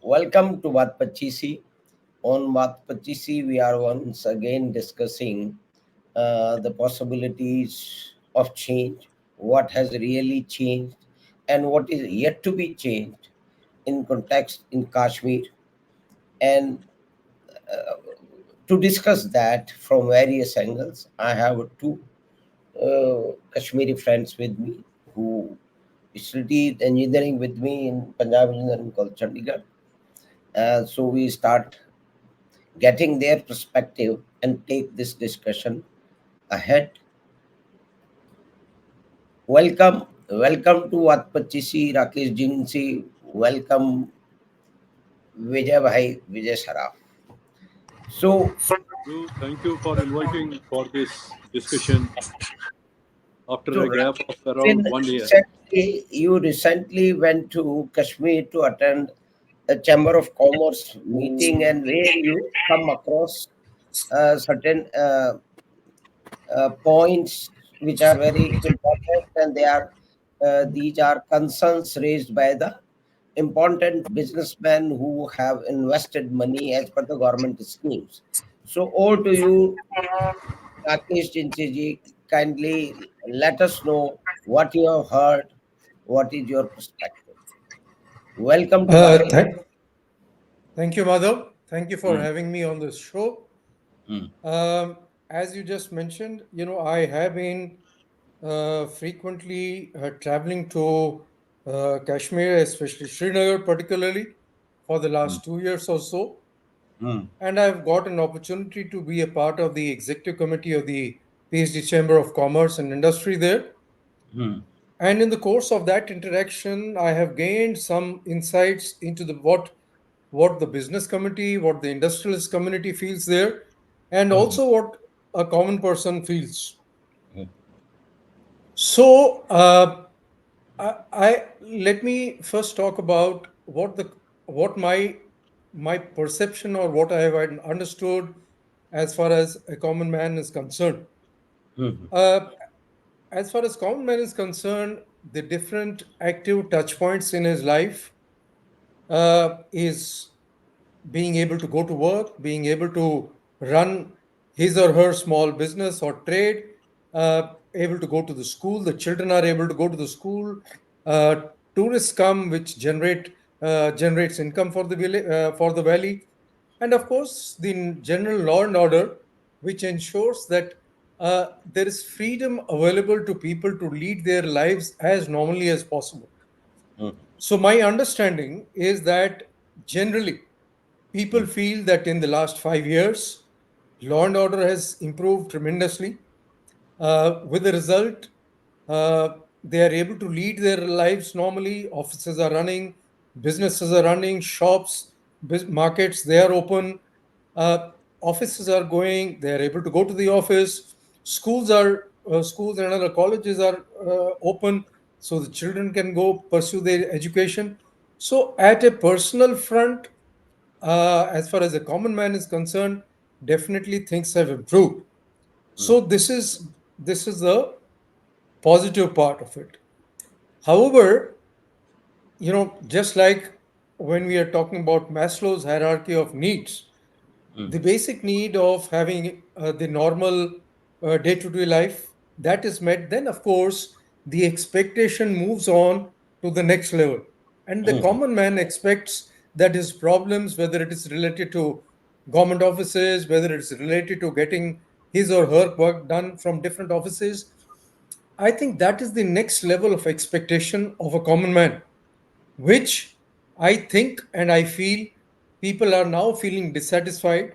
Welcome to Baat Pachisi. On Baat Pachisi, we are once again discussing the possibilities of change, what has really changed, and what is yet to be changed in context in Kashmir. And to discuss that from various angles, I have two Kashmiri friends with me who studied engineering with me in Punjab Engineering College, Chandigarh. So we start getting their perspective and take this discussion ahead. Welcome to Wat Pachisi, Rakesh Jinsi. Welcome, Vijay Bhai, Vijay Saraf. So, Thank you for inviting for this discussion after a gap of around 1 year. You recently went to Kashmir to attend a Chamber of Commerce meeting, and where you come across certain points which are very important, and these are concerns raised by the important businessmen who have invested money as per the government schemes. So, all to you, Rakesh Jinchiji, kindly let us know what you have heard, what is your perspective. Welcome to Bharat. Thank you, Madhav. Thank you for having me on this show. As you just mentioned, I have been frequently traveling to Kashmir, especially Srinagar, particularly for the last 2 years or so. And I've got an opportunity to be a part of the executive committee of the PhD Chamber of Commerce and Industry there. And in the course of that interaction, I have gained some insights into what the business community, what the industrialist community feels there, and also what a common person feels. So, I let me first talk about what my perception or what I have understood as far as a common man is concerned. Uh, as far as common man is concerned, the different active touch points in his life is being able to go to work, being able to run his or her small business or trade, able to go to the school. The children are able to go to the school. Tourists come, which generates income for for the valley, and of course the general law and order, which ensures that there is freedom available to people to lead their lives as normally as possible. So my understanding is that generally people feel that in the last 5 years, law and order has improved tremendously. With the result, they are able to lead their lives normally. Offices are running, businesses are running, shops, markets, they are open. Offices are going, they are able to go to the office. Schools and other colleges are open, so the children can go pursue their education. So, at a personal front, as far as the common man is concerned, definitely things have improved. So this is the positive part of it. However, just like when we are talking about Maslow's hierarchy of needs, the basic need of having the normal day-to-day life that is met, then of course the expectation moves on to the next level, and the common man expects that his problems, whether it is related to government offices, whether it's related to getting his or her work done from different offices, I think that is the next level of expectation of a common man, which I think and I feel people are now feeling dissatisfied.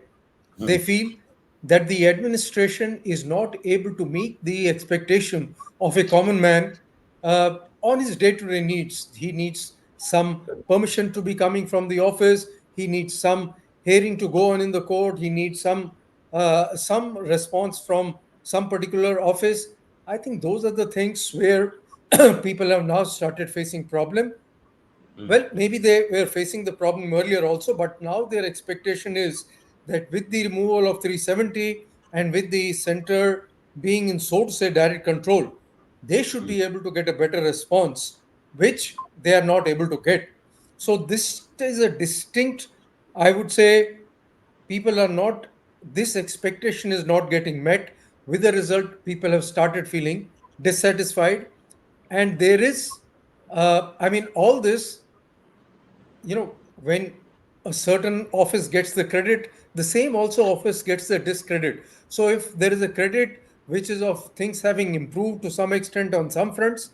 They feel that the administration is not able to meet the expectation of a common man on his day to day needs. He needs some permission to be coming from the office, he needs some hearing to go on in the court, he needs some response from some particular office. I think those are the things where people have now started facing problem. Well, maybe they were facing the problem earlier also, but now their expectation is that with the removal of 370 and with the center being in, so to say, direct control, they should be able to get a better response, which they are not able to get. So this is a distinct, I would say, people are not, this expectation is not getting met. With the result, people have started feeling dissatisfied. And there is, I mean, all this, when a certain office gets the credit, the same also office gets the discredit. So if there is a credit which is of things having improved to some extent on some fronts,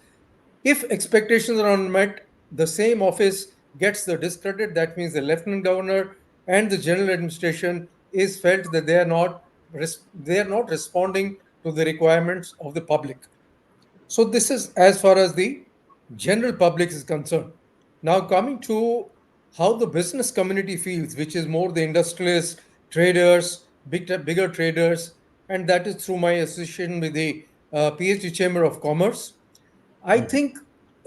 if expectations are unmet, the same office gets the discredit. That means the lieutenant governor and the general administration is felt that they are not responding to the requirements of the public. So this is as far as the general public is concerned. Now coming to how the business community feels, which is more the industrialists, traders, bigger traders, and that is through my association with the PhD Chamber of Commerce. I think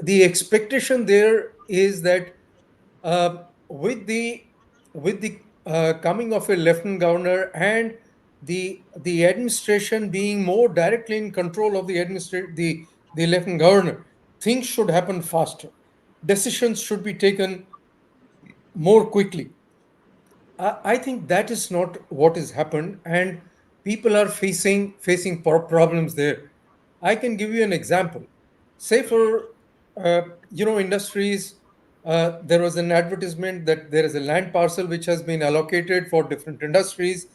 the expectation there is that with the coming of a lieutenant governor and the administration being more directly in control of the lieutenant governor, things should happen faster. Decisions should be taken more quickly. I think that is not what has happened, and people are facing problems there. I can give you an example. Say for industries, there was an advertisement that there is a land parcel which has been allocated for different industries.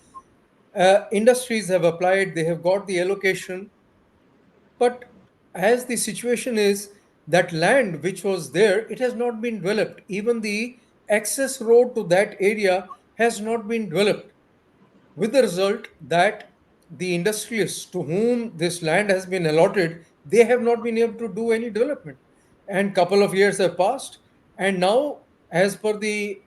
Industries have applied; they have got the allocation, but as the situation is, that land which was there, it has not been developed. Even the access road to that area has not been developed, with the result that the industrialists to whom this land has been allotted, they have not been able to do any development. And couple of years have passed, and now, as per the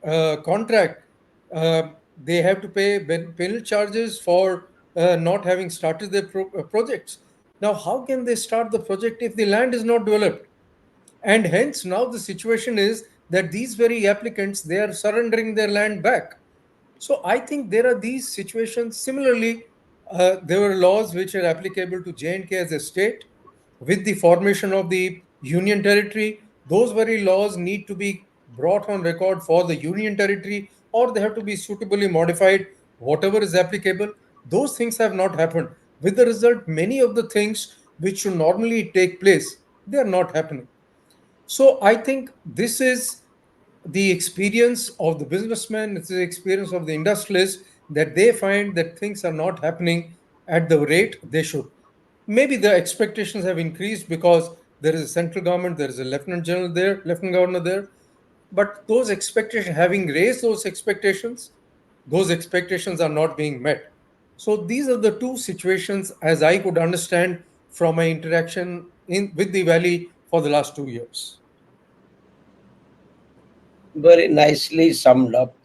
contract, they have to pay penal charges for not having started their projects. Now how can they start the project if the land is not developed? And hence now the situation is that these very applicants, they are surrendering their land back. So I think there are these situations. Similarly, there were laws which are applicable to J&K as a state. With the formation of the union territory, those very laws need to be brought on record for the union territory, or they have to be suitably modified, whatever is applicable. Those things have not happened. With the result, many of the things which should normally take place, they are not happening. So I think this is the experience of the businessman, it's the experience of the industrialist, that they find that things are not happening at the rate they should. Maybe the expectations have increased because there is a central government, there is a lieutenant general there, lieutenant governor there. But those expectations, having raised those expectations are not being met. So these are the two situations as I could understand from my interaction with the valley for the last 2 years. Very nicely summed up,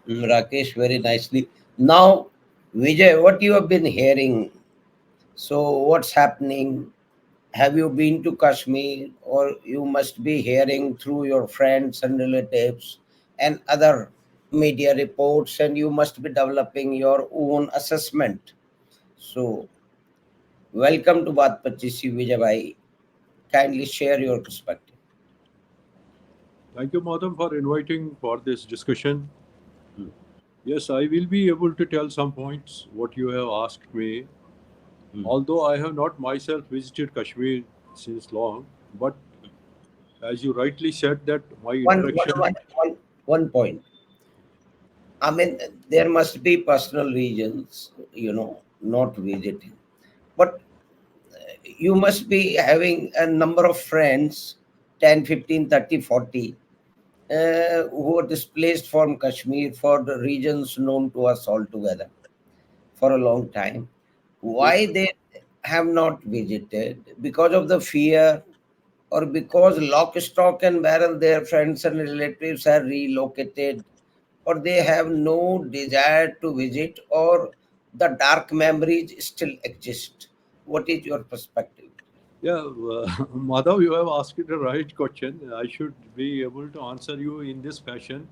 Rakesh, very nicely. Now, Vijay, what you have been hearing? So, what's happening? Have you been to Kashmir, or you must be hearing through your friends and relatives and other media reports, and you must be developing your own assessment. So, welcome to Baat Pachisi, Vijay Bhai. Kindly share your perspective. Thank you, Madam, for inviting for this discussion. Yes, I will be able to tell some points what you have asked me. Although I have not myself visited Kashmir since long, but as you rightly said that my One, one, interaction. one, one, one point. I mean, there must be personal reasons, not visiting. But you must be having a number of friends, 10, 15, 30, 40, who are displaced from Kashmir for the regions known to us altogether for a long time. Yes, Why sir. they have not visited? Because of the fear, or because lock, stock, and barrel, their friends and relatives are relocated, or they have no desire to visit, or the dark memories still exist? What is your perspective? Yeah, Madhav, you have asked the right question. I should be able to answer you in this fashion.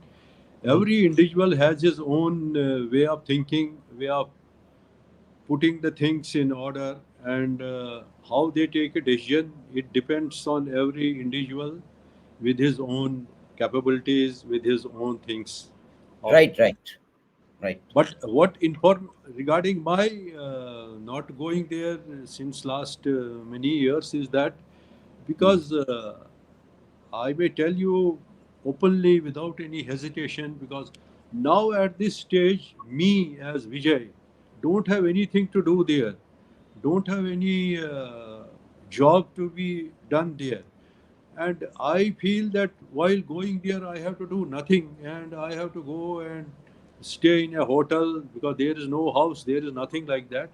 Mm. Every individual has his own way of thinking, way of putting the things in order, and how they take a decision. It depends on every individual with his own capabilities, with his own things. Right, right, right. But what inform regarding my not going there since last many years is that because I may tell you openly without any hesitation, because now at this stage, me as Vijay don't have anything to do there, don't have any job to be done there. And I feel that while going there, I have to do nothing and I have to go and stay in a hotel because there is no house, there is nothing like that.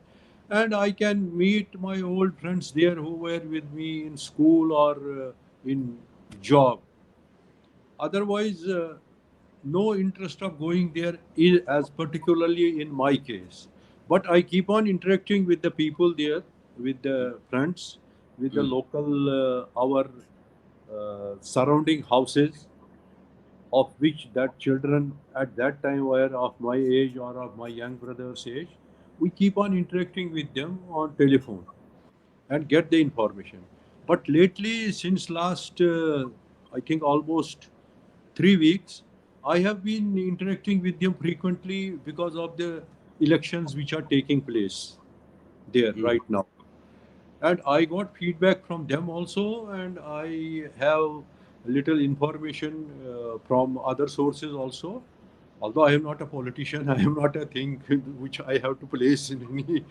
And I can meet my old friends there who were with me in school or in job. Otherwise, no interest of going there as particularly in my case. But I keep on interacting with the people there, with the friends, with the local, our surrounding houses, of which that children at that time were of my age or of my young brother's age. We keep on interacting with them on telephone and get the information. But lately, since last, I think almost 3 weeks, I have been interacting with them frequently because of the elections which are taking place there right now. And I got feedback from them also, and I have little information from other sources also. Although I am not a politician, I am not a thing which I have to place in any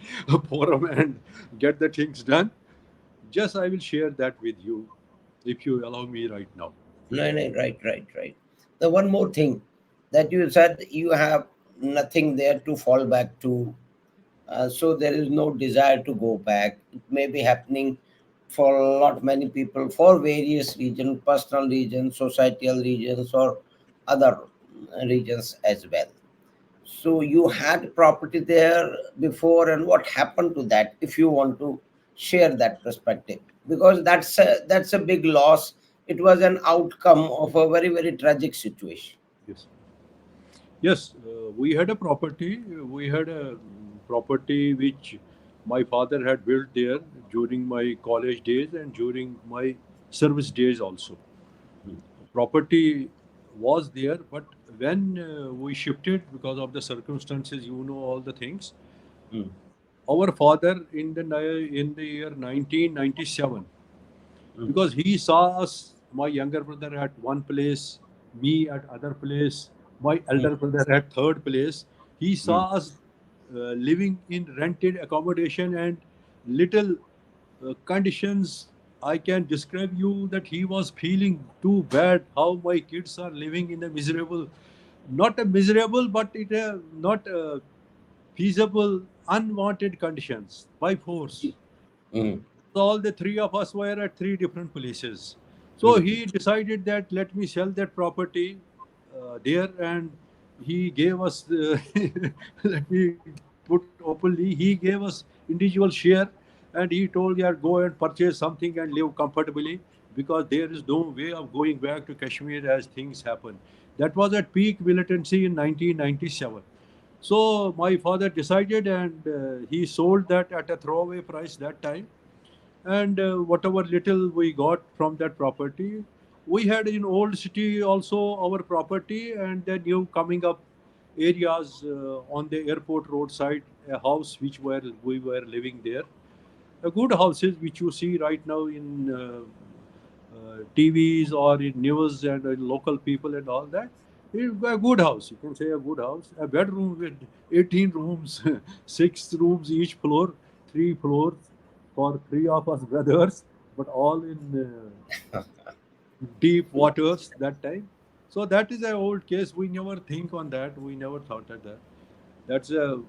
forum and get the things done. Just I will share that with you if you allow me right now. No, no, right, right, right. The one more thing that you said, you have nothing there to fall back to, so there is no desire to go back. It may be happening for a lot many people for various reasons, personal reasons, societal reasons, or other regions as well. So you had property there before, and what happened to that? If you want to share that perspective, because that's a big loss. It was an outcome of a very very tragic situation. Yes. Yes, we had a property. We had a property which my father had built there during my college days and during my service days also. Property was there, but when we shifted because of the circumstances, you know all the things. Mm. Our father in the year 1997, because he saw us, my younger brother at one place, me at other place, my Mm. elder brother at third place. He saw Mm. us living in rented accommodation and little conditions. I can describe you that he was feeling too bad how my kids are living in a miserable, not a miserable, but it not feasible, unwanted conditions by force. Mm. So all the three of us were at three different places. So Mm. he decided that let me sell that property there, and he gave us let me put openly, he gave us individual share, and he told, yeah, go and purchase something and live comfortably because there is no way of going back to Kashmir as things happen. That was at peak militancy in 1997. So my father decided, and he sold that at a throwaway price that time. And whatever little we got from that property, we had in old city also our property, and the new coming up areas on the airport roadside, a house which were we were living there, a good houses which you see right now in TVs or in news and local people and all that. It's a good house, you can say a good house, a bedroom with 18 rooms, 6 rooms each floor, 3 floors for three of us brothers, but all in deep waters that time. So that is an old case. We never think on that. We never thought of that. That's a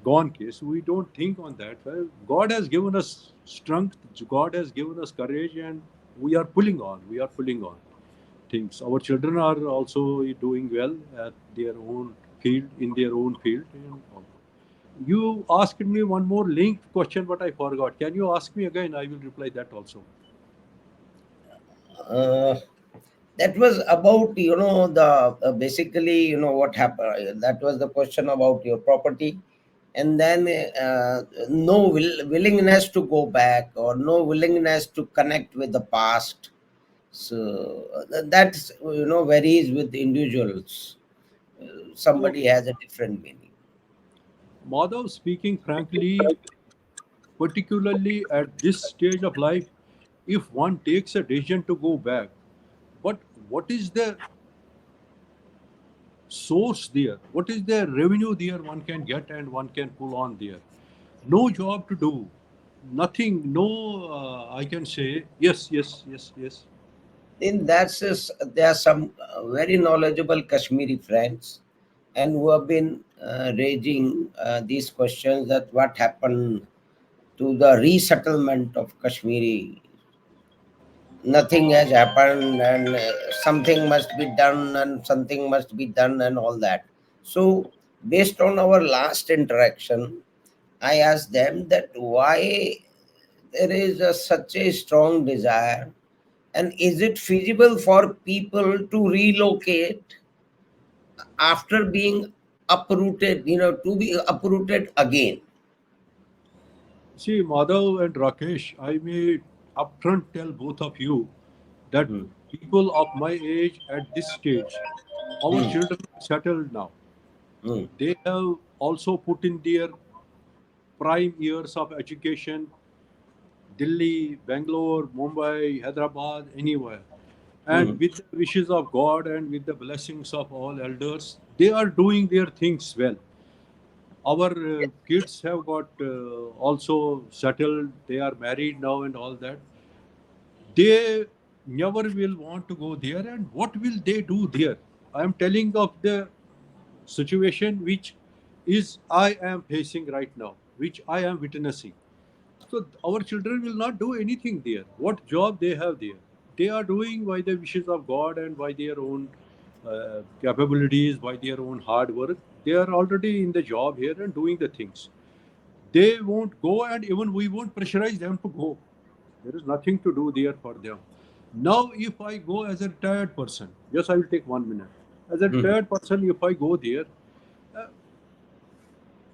gone case. We don't think on that. Well, God has given us strength. God has given us courage, and we are pulling on. We are pulling on things. Our children are also doing well at their own field, in their own field. And all. You asked me one more linked question, but I forgot. Can you ask me again? I will reply that also. Uh, that was about the basically what happened. That was the question about your property, and then no willingness to go back or no willingness to connect with the past. So that's varies with individuals. So, Somebody has a different meaning. Madhav, speaking frankly, particularly at this stage of life, if one takes a decision to go back, but what is the source there? What is the revenue there one can get and one can pull on there? No job to do, nothing, no, I can say, yes, yes, yes, yes. In that sense, there are some very knowledgeable Kashmiri friends, and who have been raising these questions that what happened to the resettlement of Kashmiri. Nothing has happened, and something must be done, and something must be done, and all that. So, based on our last interaction, I asked them that why there is such a strong desire, and is it feasible for people to relocate after being uprooted, to be uprooted again? See, Madhav and Rakesh, I may upfront tell both of you that Hmm. people of my age at this stage, our Hmm. children are settled now. Hmm. They have also put in their prime years of education, Delhi, Bangalore, Mumbai, Hyderabad, anywhere. Hmm. And with the wishes of God and with the blessings of all elders, they are doing their things well. Our kids have got also settled, they are married now and all that. They never will want to go there. And what will they do there? I am telling of the situation which is I am facing right now, which I am witnessing. So our children will not do anything there. What job they have there? They are doing by the wishes of God and by their own capabilities, by their own hard work. They are already in the job here and doing the things. They won't go, and even we won't pressurize them to go. There is nothing to do there for them. Now, if I go as a retired person, yes, I will take 1 minute. As a Hmm. retired person, if I go there, uh,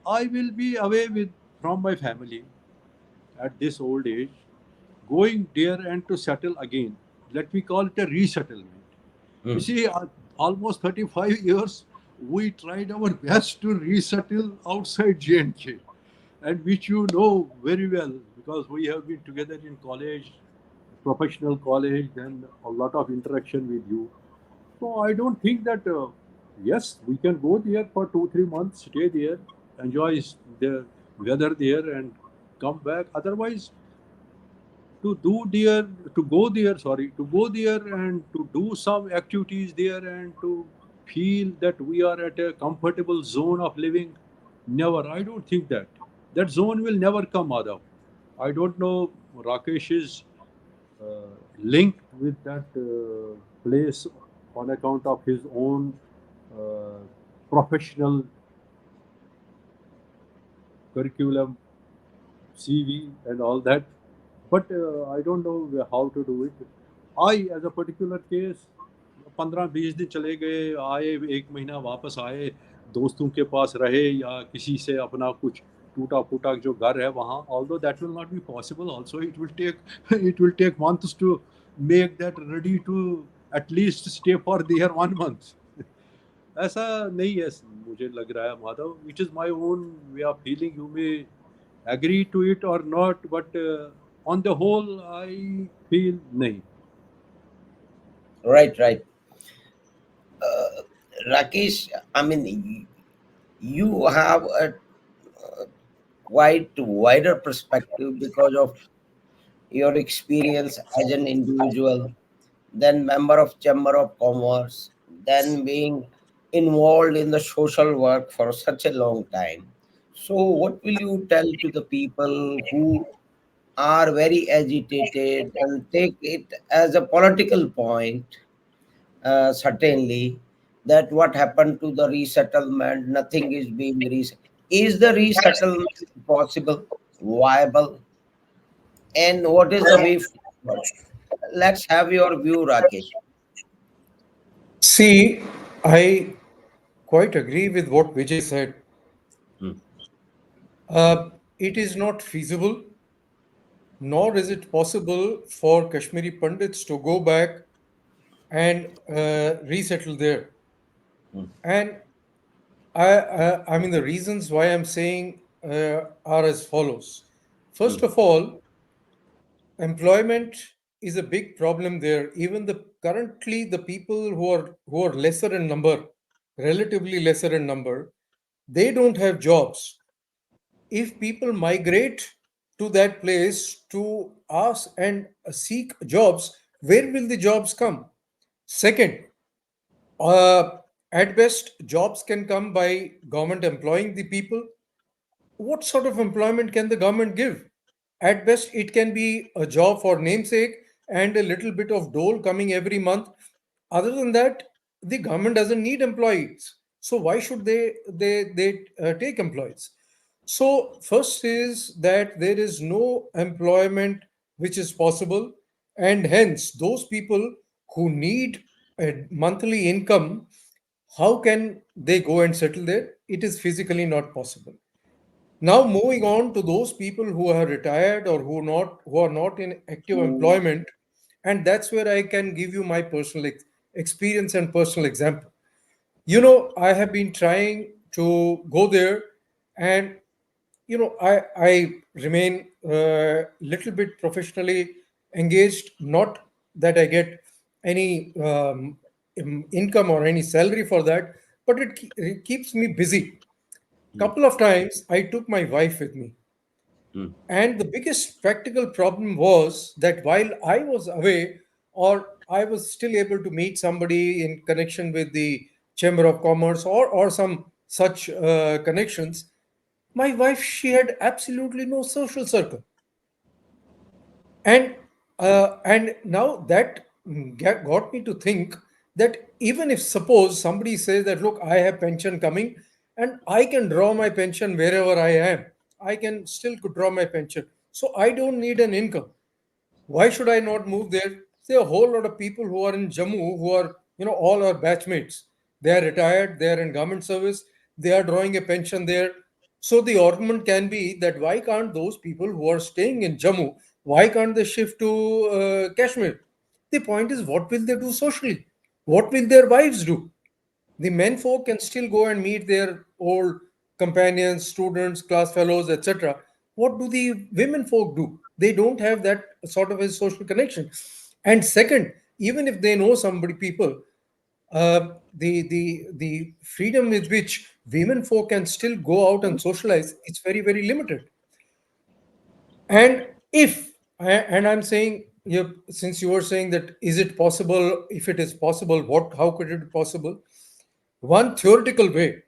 I will be away with from my family at this old age, going there and to settle again. Let me call it a resettlement. You Hmm. see, almost 35 years, we tried our best to resettle outside J&K, and which you know very well because we have been together in college, professional college, then a lot of interaction with you. So I don't think that, yes, we can go there for 2, 3 months, stay there, enjoy the weather there, and come back. Otherwise, to do there to go there and to do some activities there and to feel that we are at a comfortable zone of living, never. I don't think that that zone will never come, Madhav. I don't know Rakesh is linked with that place on account of his own uh, professional curriculum, CV, and all that. But I don't know how to do it. I, as a particular case, 15-20 दिन चले गए, आए 1 महीना वापस आए, दोस्तों के पास रहे या किसी से अपना कुछ टूटा फूटा जो घर है वहाँ, although that will not be possible also, it will take it will take months to make that ready to at least stay for there 1 month. ऐसा नहीं है मुझे लग रहा है Madhav. It is my own way of feeling. You may agree to it or not, but on the whole, I feel nahi. Right, right. Rakesh, I mean, you have a quite wider perspective because of your experience as an individual, then member of Chamber of Commerce, then being involved in the social work for such a long time. So, what will you tell to the people who are very agitated and take it as a political point? Certainly, that what happened to the resettlement, nothing is being reset. Is the resettlement possible, viable, and what is the way forward? Let's have your view, Rakesh. See, I quite agree with what Vijay said. Hmm. It is not feasible, nor is it possible for Kashmiri Pandits to go back and resettle there. And I mean, the reasons why I'm saying are as follows. First of all, employment is a big problem there. Even the currently the people who are lesser in number, relatively lesser in number, they don't have jobs. If people migrate to that place to ask and seek jobs, where will the jobs come? Second, uh, at best, jobs can come by government employing the people. What sort of employment can the government give? At best, it can be a job for namesake and a little bit of dole coming every month. Other than that, the government doesn't need employees. So why should they take employees? So first is that there is no employment which is possible, and hence those people who need a monthly income, how can they go and settle there? It is physically not possible. Now, moving on to those people who are retired or who are not in active employment, and that's where I can give you my personal experience and personal example. I have been trying to go there, and I remain little bit professionally engaged. Not that I get any income or any salary for that, but it keeps me busy. Couple of times I took my wife with me, and the biggest practical problem was that while I was away, or I was still able to meet somebody in connection with the Chamber of Commerce or some such connections, my wife, she had absolutely no social circle. And now that got me to think that even if suppose somebody says that, look, I have pension coming and I can draw my pension wherever I am, I can still draw my pension, so I don't need an income. Why should I not move there? There are a whole lot of people who are in Jammu who are, all our batchmates. They are retired, they are in government service, they are drawing a pension there. So the argument can be that why can't those people who are staying in Jammu, why can't they shift to Kashmir? The point is, what will they do socially? What will their wives do? The men folk can still go and meet their old companions, students, class fellows, etc. What do the women folk do? They don't have that sort of a social connection. And second, even if they know somebody, people, the freedom with which women folk can still go out and socialize, it's very very limited. And and I'm saying, since you were saying that, is it possible? If it is possible, how could it be possible? One theoretical way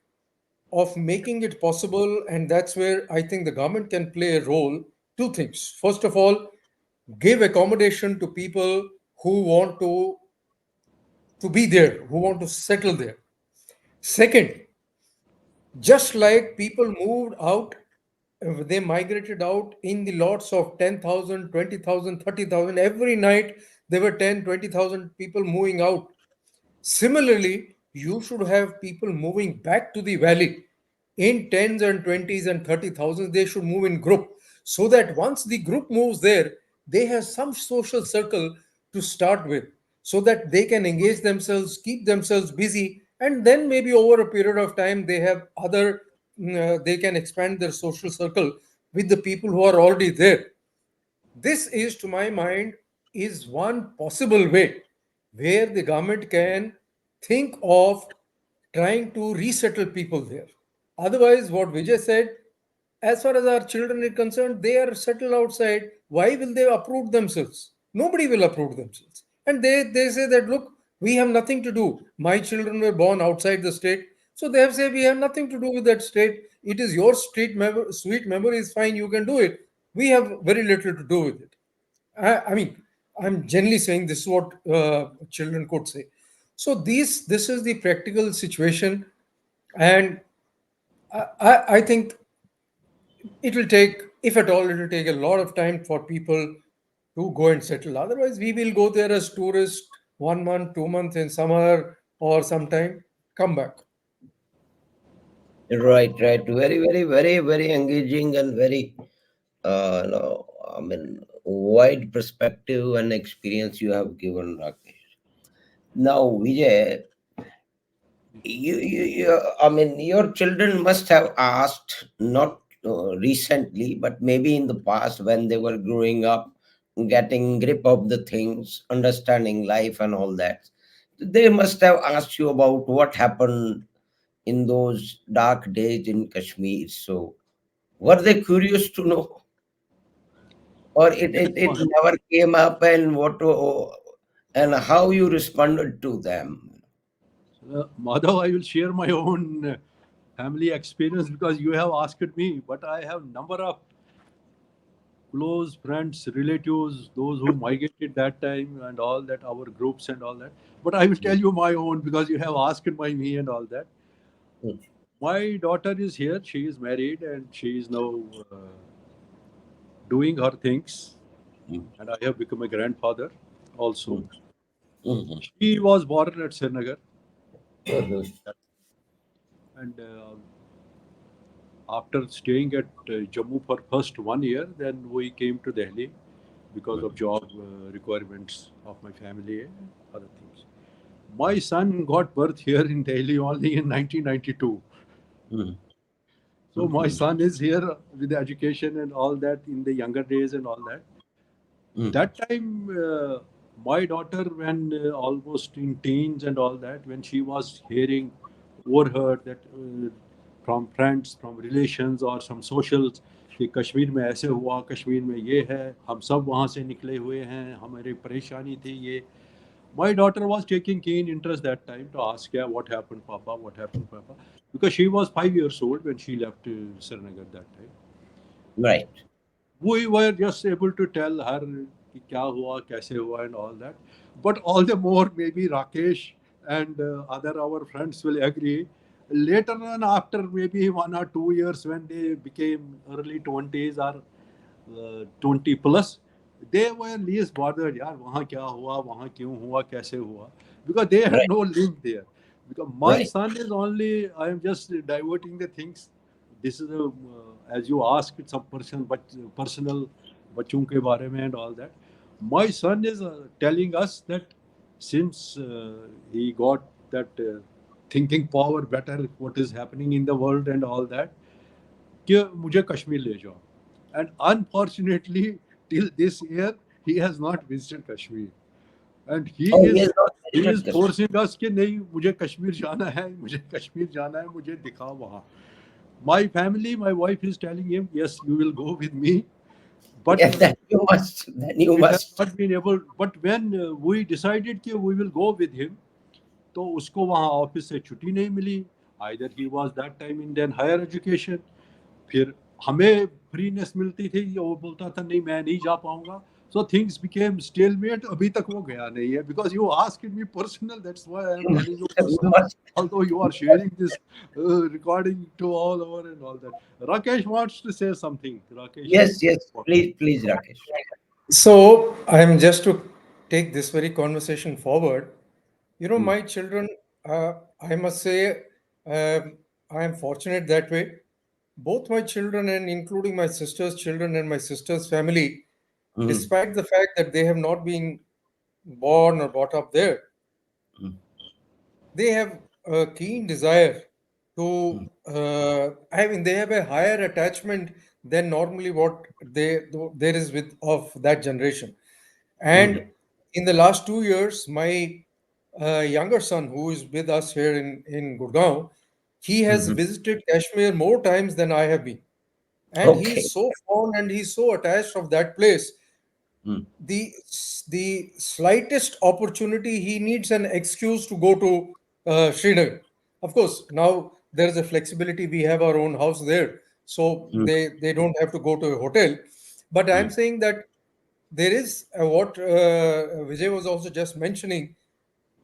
of making it possible, and that's where I think the government can play a role. Two things. First of all, give accommodation to people who want to be there, who want to settle there. Second, just like people moved out, they migrated out in the lots of 10,000, 20,000, 30,000. Every night there were 10, 20,000 people moving out. Similarly, you should have people moving back to the valley in tens and twenties and 30,000. They should move in group, so that once the group moves there, they have some social circle to start with, so that they can engage themselves, keep themselves busy, and then maybe over a period of time they have they can expand their social circle with the people who are already there. This is, to my mind, is one possible way where the government can think of trying to resettle people there. Otherwise, what Vijay said, as far as our children are concerned, they are settled outside. Why will they uproot themselves? Nobody will uproot themselves. And they say that, look, we have nothing to do. My children were born outside the state. So they have said, we have nothing to do with that state. It is your sweet memory is fine. You can do it. We have very little to do with it. I mean, I'm generally saying this is what children could say. So this is the practical situation, and I think it will take, if at all, it will take a lot of time for people to go and settle. Otherwise, we will go there as tourists 1 month, 2 months in summer or sometime, come back. Right, right. Very, very, very, very engaging and very, no, wide perspective and experience you have given, Rakesh. Now, Vijay, I mean, your children must have asked, not recently, but maybe in the past when they were growing up, getting grip of the things, understanding life and all that. They must have asked you about what happened in those dark days in Kashmir. So, were they curious to know, or it Yes, never came up, and and how you responded to them? Madhav, I will share my own family experience because you have asked me, but I have number of close friends, relatives, those who migrated that time and all that, our groups and all that. But I will tell you my own because you have asked by me and all that. Mm, My daughter is here. She is married and she is now doing her things. mm, And I have become a grandfather also. mm, mm, She was born at Srinagar. mhm, And after staying at Jammu for first 1 year, then we came to Delhi because of job requirements of my family and other things. My son got birth here in Delhi only in 1992. mm, So my mm, son is here with the education and all that in the younger days and all that. mm. That time, my daughter, when almost in teens and all that, when she was hearing, overheard that from friends, from relations or some socials कि कश्मीर में ऐसे हुआ, कश्मीर में ये है, हम सब वहाँ से निकले हुए हैं, हमारी परेशानी थी ये. My daughter was taking keen interest that time to ask, yeah, what happened, Papa, what happened, Papa? Because she was 5 years old when she left Srinagar that time. Right. We were just able to tell her कि क्या हुआ, कैसे हुआ and all that. But all the more, maybe Rakesh and other our friends will agree. Later on, after maybe 1 or 2 years, when they became early 20s or 20 plus, they were least bothered. यार वहाँ क्या हुआ, वहाँ क्यों हुआ, कैसे हुआ? Because they had Right. no link there. Because my Right. son is only, I am just diverting the things. This is a, as you asked, some personal बच्चों के बारे में and all that. My son is telling us that since he got that thinking power better, what is happening in the world and all that, कि मुझे कश्मीर ले जाओ. And unfortunately, till this year, he has not visited Kashmir. And Oh, he has not he is visited Kashmir. forcing us कि नहीं मुझे कश्मीर जाना है, मुझे कश्मीर जाना है, मुझे दिखाओ वहाँ. My family, my wife is telling him, yes, you will go with me. But Yeah, then you must. Then you we have must. not been able. But when we decided कि we will go with him, तो उसको वहाँ office से छुट्टी नहीं मिली. Either he was that time in then higher education. फिर हमें freeness मिलती थी, वो बोलता था नहीं मैं नहीं जा पाऊंगा. So things became stalemate. अभी तक वो गया नहीं है because you asked me personal. That's why I am telling you You personal. must. Although you are sharing this recording to all over and all that. Rakesh wants to say something. Rakesh is. Yes, yes. Please, Rakesh. So I'm just to take this very conversation forward. You know, Mm, my children, I must say, I am fortunate that way. Both my children, and including my sister's children and my sister's family, mm, despite the fact that they have not been born or brought up there, mm, they have a keen desire to. mm, I mean, they have a higher attachment than normally what there is with of that generation. mm, And in the last 2 years, my younger son, who is with us here in Gurgaon, he has mm. visited Kashmir more times than I have been. And he Okay. is so fond and he's so attached of that place. Mm, The the slightest opportunity, he needs an excuse to go to Srinagar. Of course, now there is a flexibility. We have our own house there, so mm, they don't have to go to a hotel. But I'm mm, saying that there is what Vijay was also just mentioning.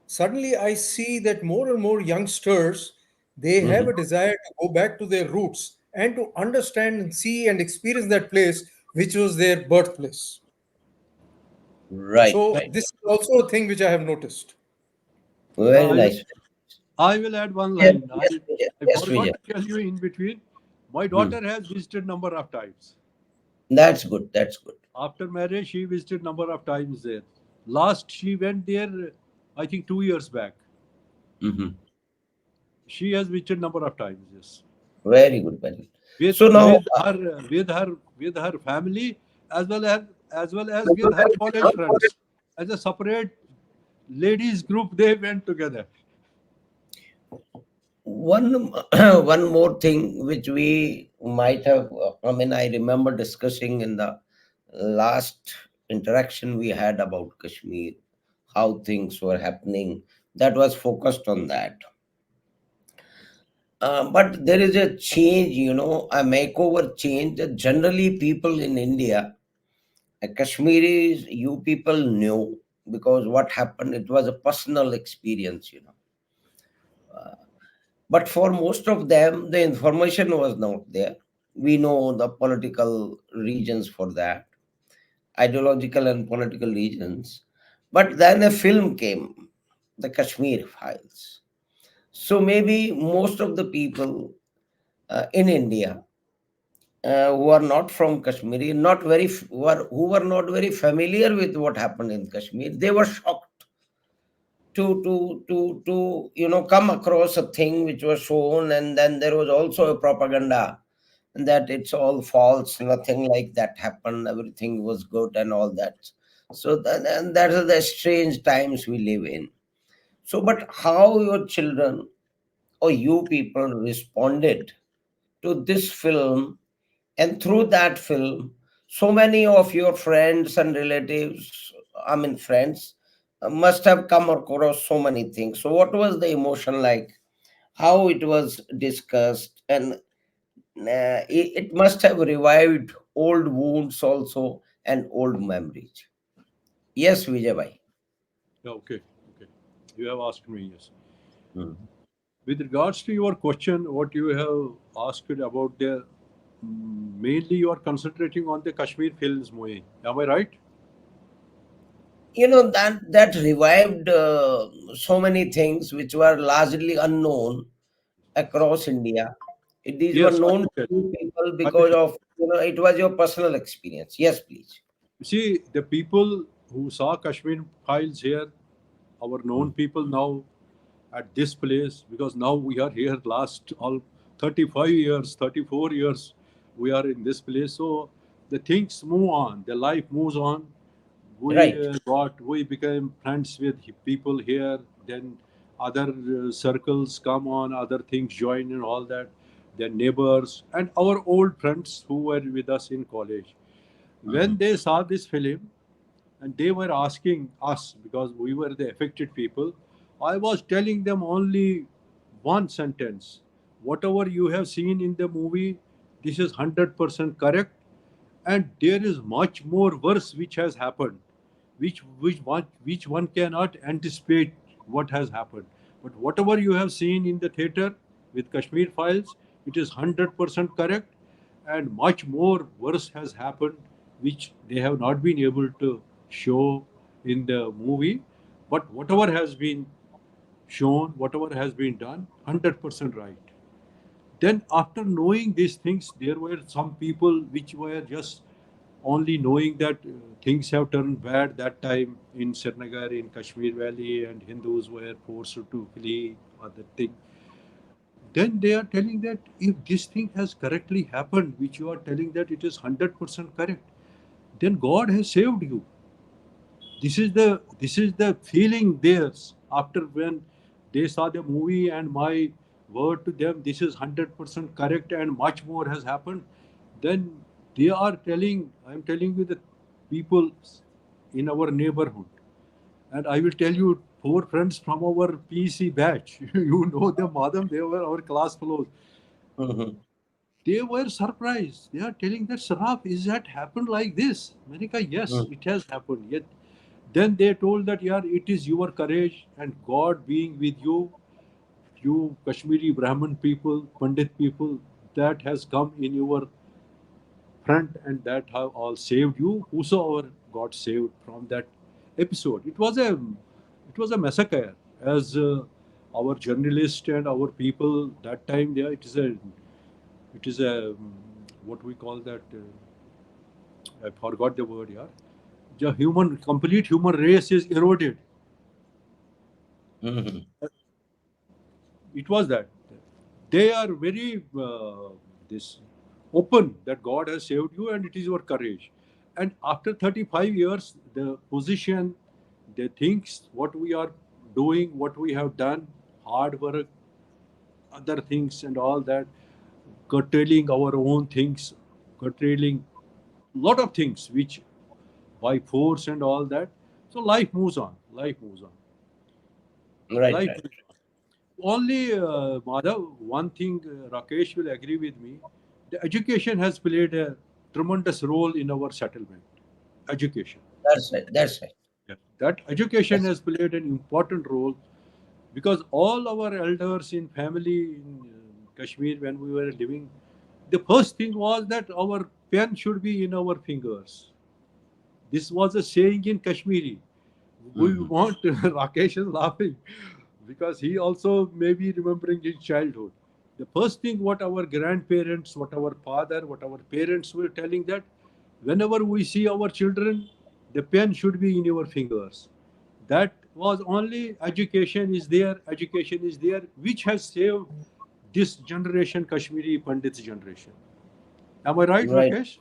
Suddenly, I see that more and more youngsters, they have mhm. a desire to go back to their roots and to understand and see and experience that place which was their birthplace. Right, So right. this is also a thing which I have noticed. Very I will, nice. I will add one Yes, line. yes, Vijay. I Yes, forgot Vijay. to tell you in between. My Mm. daughter has visited number of times. That's good. That's good. After marriage, she visited number of times there. Last she went there I think 2 years back. Mhm. She has visited number of times. Yes, Very good, very good. with So now, with her with her family, as well as with her college friends. As a separate ladies group, they went together. one one more thing which we might have, I mean, I remember discussing in the last interaction we had about Kashmir, how things were happening. That was focused on that. But there is a change, a makeover change that generally people in India, Kashmiris, you people knew because what happened, it was a personal experience. But for most of them, the information was not there. We know the political reasons for that, ideological and political reasons. But then a film came, the Kashmir Files. So maybe most of the people in India who are not from Kashmir, not very who were not very familiar with what happened in Kashmir, they were shocked to come across a thing which was shown, and then there was also a propaganda that it's all false, nothing like that happened, everything was good and all that. So and that are the strange times we live in. So, but how your children or you people responded to this film, and through that film, so many of your friends and relatives, I mean, friends, must have come across so many things. So, what was the emotion like? How it was discussed? And it must have revived old wounds also and old memories. Yes, Vijay bhai. Yeah, okay, okay. You have asked me, yes. Mhm. With regards to your question, what you have asked about the mainly you are concentrating on the Kashmir films movie. Am I right? That revived so many things which were largely unknown across India. These were Yes, I known will to tell you. you people I will because tell of it was your personal experience. Yes, please. you. See, the people who saw Kashmir files here, our known people now at this place, because now we are here last all 35 years, 34 years, we are in this place. So the things move on, the life moves on. Right. We became friends with people here, then other circles come on, other things join and all that, then neighbors and our old friends who were with us in college. When Mhm. they saw this film, and they were asking us because we were the affected people, I was telling them only one sentence: whatever you have seen in the movie, this is 100% correct, and there is much more worse which has happened, which one cannot anticipate what has happened. But whatever you have seen in the theater with Kashmir Files, it is 100% correct, and much more worse has happened, which they have not been able to show in the movie. But whatever has been shown, whatever has been done, 100% right. Then, after knowing these things, there were some people which were just only knowing that things have turned bad that time in Srinagar, in Kashmir Valley, and Hindus were forced to flee or that thing. Then they are telling that if this thing has correctly happened, which you are telling that it is 100% correct, then God has saved you. This is the feeling theirs after when they saw the movie, and my word to them, this is 100% correct and much more has happened. Then they are telling, I'm telling you, the people in our neighborhood, and I will tell you, four friends from our PEC batch, you know them, Madam, they were our class fellows. Mhm. They were surprised. They are telling that, Saraf, is that happened like this? Manika, yes, Mhm. it has happened. Yet then they told that, yeah, it is your courage and God being with you, you Kashmiri Brahmin people, Pandit people, that has come in your front and that have all saved you. Whosoever got saved from that episode. It was a massacre, as our journalist and our people that time there. It is a what we call that. I forgot the word. Yeah, the complete human race is eroded. Mhm. It was that they are very this open that God has saved you and it is your courage. And after 35 years, the position, the things, what we are doing, what we have done, hard work, other things, and all that, curtailing our own things, curtailing lot of things which by force and all that. So life moves on. Life moves on. Right, Life right. moves on. Only, Madhav, one thing Rakesh will agree with me. The education has played a tremendous role in our settlement. Education. That's right. That's right. Yeah. That education That's has played an important role because all our elders in family in Kashmir when we were living, the first thing was that our pen should be in our fingers. This was a saying in Kashmiri. We Mhm. want Rakesh is laughing because he also may be remembering his childhood. The first thing what our grandparents, what our father, what our parents were telling that whenever we see our children, the pen should be in your fingers. That was only education is there, which has saved this generation, Kashmiri Pandits generation. Am I right, Right. Rakesh?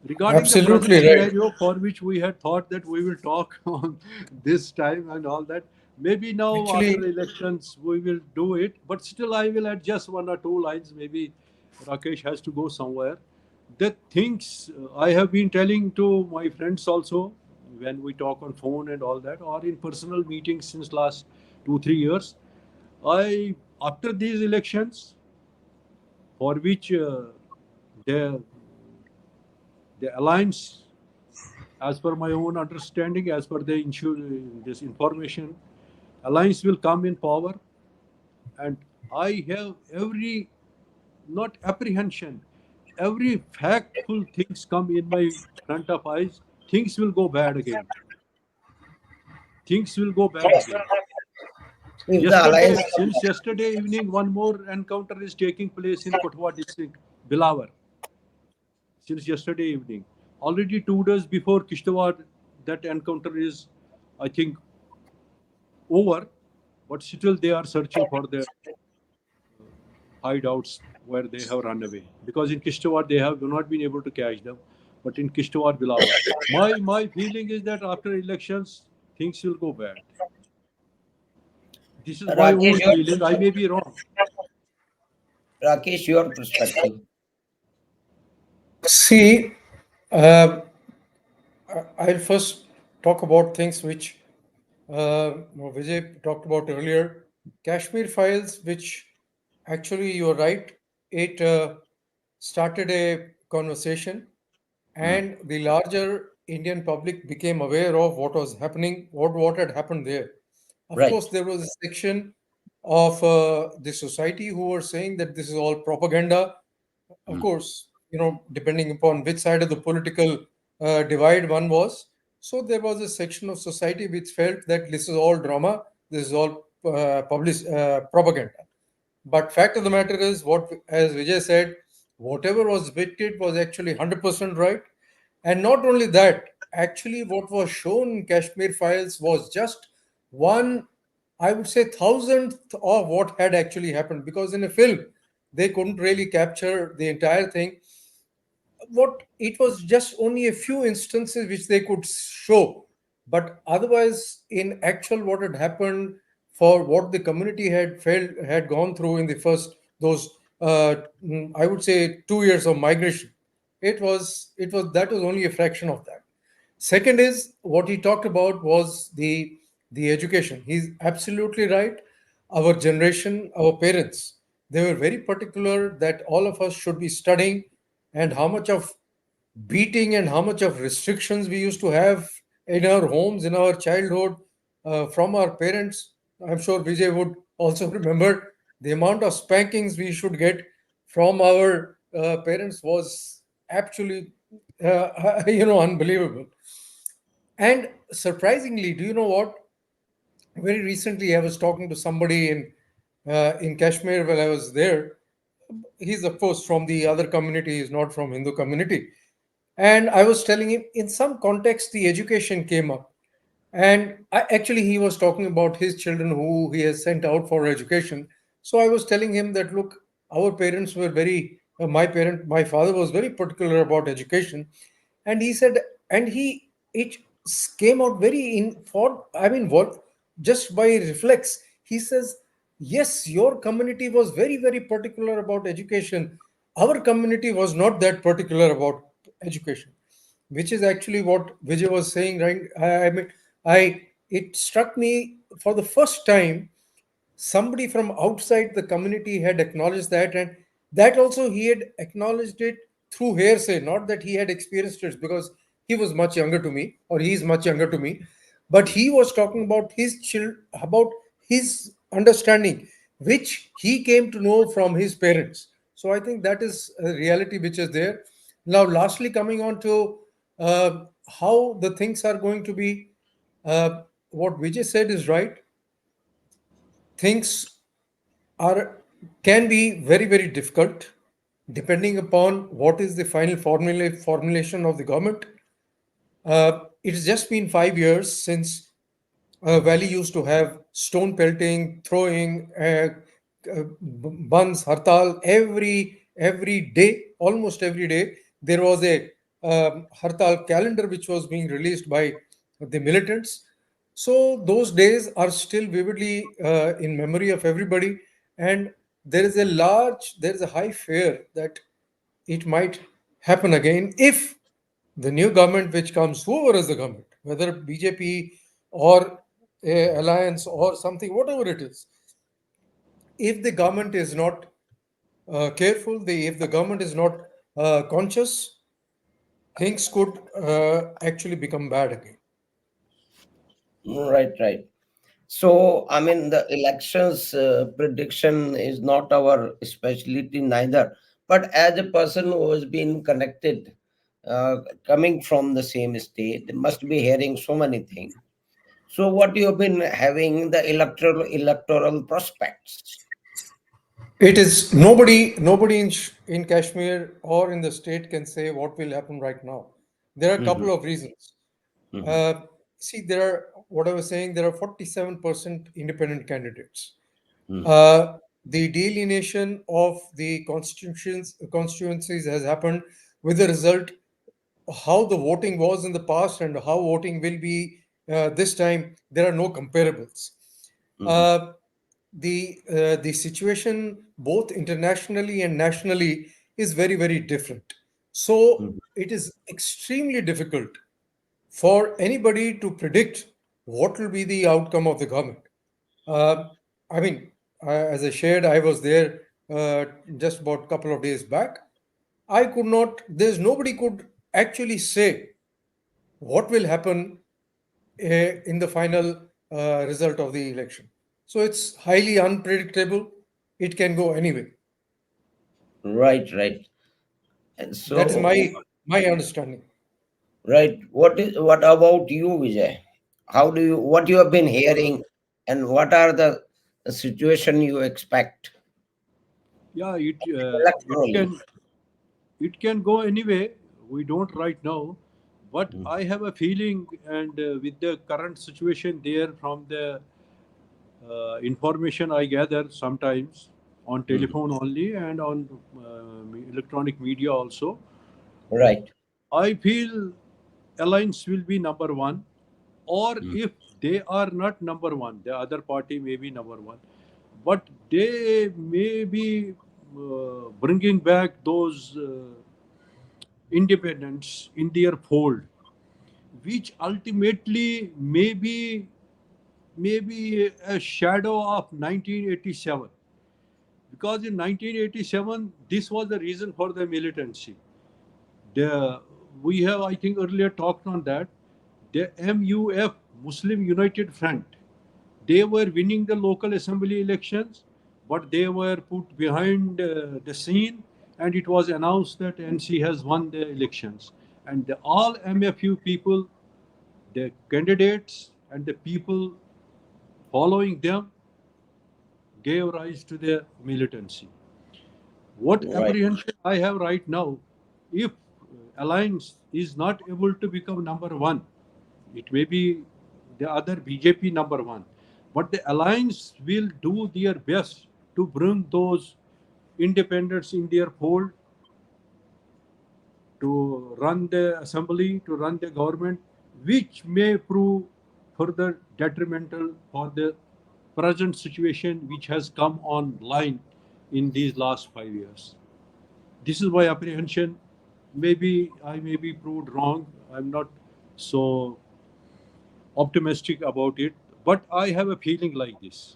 Regarding the present Absolutely right. scenario for which we had thought that we will talk on this time and all that, maybe now after Actually, elections we will do it, but still I will add just one or two lines. Maybe Rakesh has to go somewhere. The things I have been telling to my friends also when we talk on phone and all that, or in personal meetings since last 2 3 years, I after these elections for which the the alliance, as per my own understanding, as per this information, alliance will come in power, and I have every not apprehension, every factful things come in my front of eyes. Things will go bad again. Things will go bad Yes. again. If the Yesterday, alliance, since yesterday evening, one more encounter is taking place in Kotwa district, Bilawar. Since yesterday evening, already 2 days before Kishtawar, that encounter is, I think, over, but still they are searching for their hideouts where they have run away. Because in Kishtawar they have not been able to catch them, but in Kishtawar, Bilawar. My feeling is that after elections, things will go bad. This is my Rakesh, own your feeling. I may be wrong. Rakesh, your perspective. see, I'll first talk about things which Vijay talked about earlier. Kashmir files, which actually you're right, it started a conversation, Mm. and the larger Indian public became aware of what was happening, what had happened there. Of Right. course, there was a section of the society who were saying that this is all propaganda. Of Mm. course, depending upon which side of the political divide one was. So there was a section of society which felt that this is all drama, this is all propaganda. But fact of the matter is, what as Vijay said, whatever was depicted was actually 100% right. And not only that, actually, what was shown in Kashmir files was just one, I would say, thousandth of what had actually happened. Because in a film, they couldn't really capture the entire thing. What it was just only a few instances which they could show, but otherwise, in actual what had happened, for what the community had felt had gone through in the first those I would say 2 years of migration, it was that was only a fraction of that. Second is what he talked about was the education. He's absolutely right. Our generation, our parents, they were very particular that all of us should be studying, and how much of beating and how much of restrictions we used to have in our homes in our childhood from our parents. I'm sure Vijay would also remember the amount of spankings we should get from our parents was actually unbelievable. And surprisingly, do you know what? Very recently, I was talking to somebody in Kashmir while I was there. He's of course from the other community, he's not from Hindu community. And I was telling him in some context the education came up. And actually, he was talking about his children who he has sent out for education. So I was telling him that, look, our parents were my father was very particular about education. And he said, and it came out very what, just by reflex. He says, yes, your community was very, very particular about education. Our community was not that particular about education, which is actually what Vijay was saying, right? I mean, it struck me for the first time somebody from outside the community had acknowledged that, and that also he had acknowledged it through hearsay, not that he had experienced it, because he was much younger to me, or he is much younger to me, but he was talking about about his understanding, which he came to know from his parents. So I think that is a reality which is there. Now, lastly, coming on to how the things are going to be, uh, what Vijay said is right. Things are can be very, very difficult depending upon what is the final formulation of the government. It's just been 5 years since Valley used to have stone pelting, throwing, buns, hartal every day, almost every day. There was a hartal calendar which was being released by the militants. So those days are still vividly in memory of everybody, and there is a high fear that it might happen again if the new government which comes, whoever is the government, whether BJP or a alliance or something, whatever it is, if the government is not careful, if the government is not conscious, things could actually become bad again. Right, right. So, I mean, the elections prediction is not our specialty neither. But as a person who has been connected, coming from the same state, must be hearing so many things. So, what you have been having the electoral prospects? It is nobody in Kashmir or in the state can say what will happen right now. There are a Hmm. couple of reasons. Hmm. Uh, See, there are what I was saying. There are 47% independent candidates. Hmm. Uh, the delineation of the constituencies has happened with the result how the voting was in the past and how voting will be this time. There are no comparables. Hmm. Uh, the situation both internationally and nationally is very, very different. So Hmm. it is extremely difficult for anybody to predict what will be the outcome of the government. Uh, I mean, as I shared, I was there just about a couple of days back. I could not. There's nobody could actually say what will happen in the final result of the election. So it's highly unpredictable. It can go anyway. Right, right. And That is so, my understanding. right, what about you, Vijay? How do you what you have been hearing, and what are the situation you expect Yeah, electorally? it can go anyway. We don't right now, but Mm. I have a feeling, and with the current situation there, from the information I gather sometimes on Mm. telephone only and on electronic media also, Right. I feel alliance will be number one, or Mm. if they are not number one, the other party may be number one, but they may be bringing back those independents in their fold, which ultimately may be a shadow of 1987, because in 1987 this was the reason for the militancy. The We have, I think, earlier talked on that. The MUF, Muslim United Front, they were winning the local assembly elections, but they were put behind the scene, and it was announced that NC has won the elections. And all MFU people, the candidates and the people following them, gave rise to the militancy. What Right. apprehension I have right now, if Alliance is not able to become number one, it may be the other BJP number one. But the alliance will do their best to bring those independents in their fold, to run the assembly, to run the government, which may prove further detrimental for the present situation which has come online in these last 5 years. This is my apprehension. Maybe I may be proved wrong. I'm not so optimistic about it, but I have a feeling like this.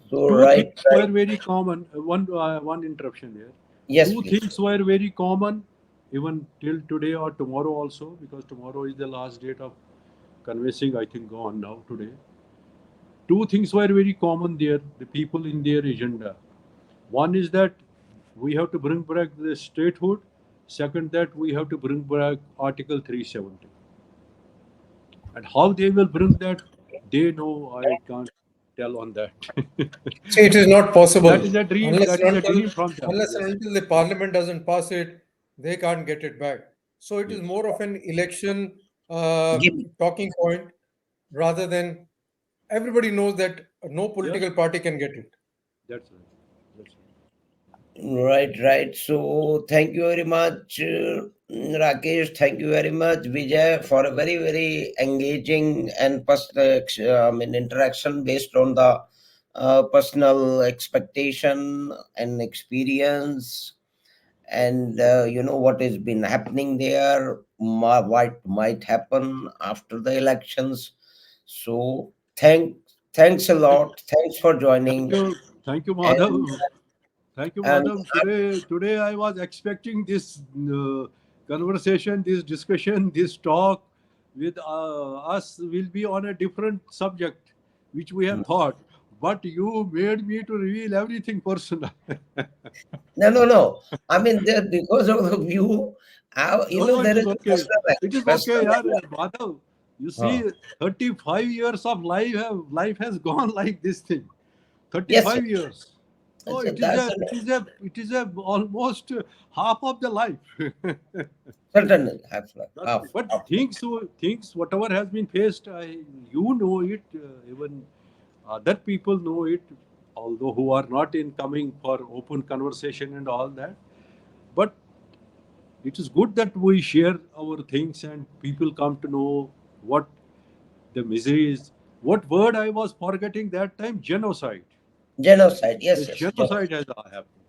So Two right, things were right. very common. One interruption here. Yes, Two please. things were very common, even till today or tomorrow also, because tomorrow is the last date of convincing. I think gone now today. Two things were very common there. The people in their agenda. One is that we have to bring back the statehood. Second, that we have to bring back Article 370. And how they will bring that, they know. I can't tell on that. See, it is not possible That is a dream. That is a dream from them. unless and Yes. until the parliament doesn't pass it, they can't get it back. So it is Yes. more of an election Give, talking point rather than everybody knows that no Yes. political party can get it. That's right. That's right. right, right. So thank you very much, Rakesh. Thank you very much, Vijay, for a very, very engaging and personal, interaction based on the personal expectation and experience, and what has been happening there, what might happen after the elections. So thanks a Thank, lot. Thanks for thank joining. you. Thank you, And Madhav. Thank you, and Madam. Today I was expecting this conversation, this discussion, this talk with us will be on a different subject, which we have thought. But you made me to reveal everything personal. no. I mean, because of the view, No, it there is is a okay. It is okay, personal yaar. angle. Madhav, you Huh. see, 35 years of life has gone like this thing. Yes, 35 years. Oh, so that's it is a almost half of the life. certainly half, But half. things, whatever has been faced, you know it, even other people know it, although who are not in coming for open conversation and all that. But it is good that we share our things and people come to know what the misery is. What word I was forgetting that time? Genocide. Genocide. The Yes, genocide. genocide has happened.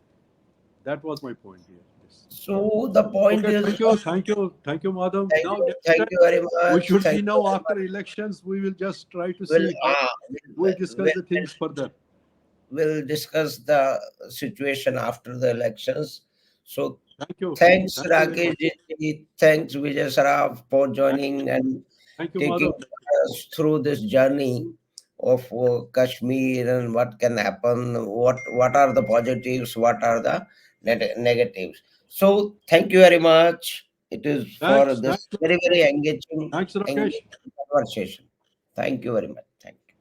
That was my point here. Yes. So the point Okay, is, thank you, madam. Now next thank time you very we much. should Thank be you now very after much. elections. We will just try to We'll, see how we discuss we'll, the things further. we'll discuss the situation after the elections. So thanks, Thank you very Rakesh much. ji. Thanks, Vijay Saraf, for Thank you, joining and thank you, taking madam. us through this journey of Kashmir and what can happen, what are the positives, what are the negatives. So thank you very much. It is for Thanks, this very, very Rakesh. engaging conversation. Thank you very much. Thank you.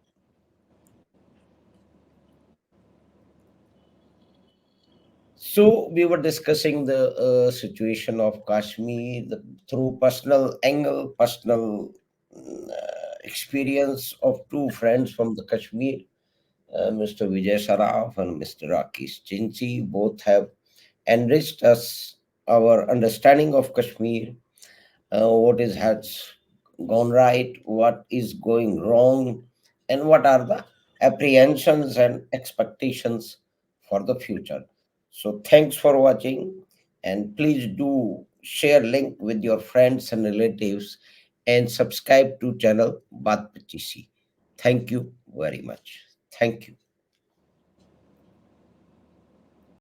So we were discussing the situation of Kashmir through personal angle, personal experience of two friends from the Kashmir, Mr. Vijay Saraf and Mr. Rakesh Chinchi. Both have enriched us our understanding of Kashmir, what is has gone right, what is going wrong, and what are the apprehensions and expectations for the future. So thanks for watching, and please do share link with your friends and relatives, and subscribe to channel Baat Pachi. Thank you very much. Thank you.